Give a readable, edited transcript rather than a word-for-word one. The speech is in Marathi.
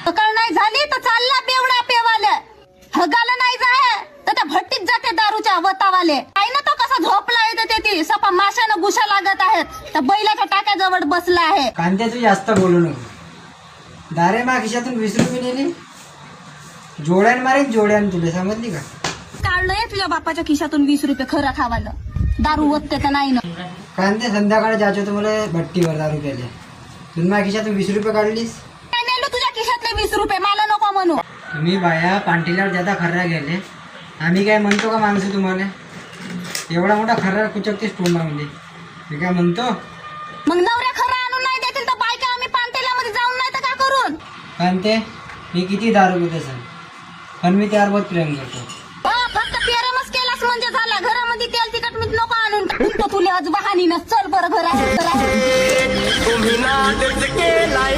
सकाळ नाही झाली तर चालला बेवडा पेवाले, हगाला नाही जाय तर त्या भट्टीत जाते दारूच्या वतावाले. काही ना तो कसा झोपला येते ते सपा माशानं गुशा लागत आहेत, त्या बैलाच्या टाक्याजवळ बसला आहे. कांद्याचं जास्त बोलू नको. दारे मा खिशातून 20 रुपये नेली, जोड्यान मारेन जोड्यान, तुला समजली का? काढलंय तुझ्या बापाच्या खिशातून 20 रुपये खरं खावालं, दारू वतते तर नाही ना. कांदे संध्याकाळी जायचो तुम्हाला भट्टीवर दारू प्यायला, तुम्ही माझ्या खिशातून 20 रुपये काढलीस. काय नेलो तुझ्या खिशातले 20 रुपये, मला नको म्हणू. तुम्ही बाया पांटील्यावर ज्यादा खर्रा गेले, आम्ही काय म्हणतो का माणसं तुम्हाला? एवढा मोठा खर्रा कुचकतेस तोंडामध्ये, मी काय म्हणतो? मग नवऱ्या खरं आणून नाही देतील तर बायका आम्ही पानटेल्यामध्ये जाऊन नाही तर का करून? कांते, मी किती दारू पित असेल, पण मी त्यावर बहुत प्रेम करतो. फक्त पेरमच केलास म्हणजे झाला. घरामध्ये तेल तिखट मीठ नको आणून, तुला आज बहानी न चल बरं घरात. तुम्ही नाटक केलाय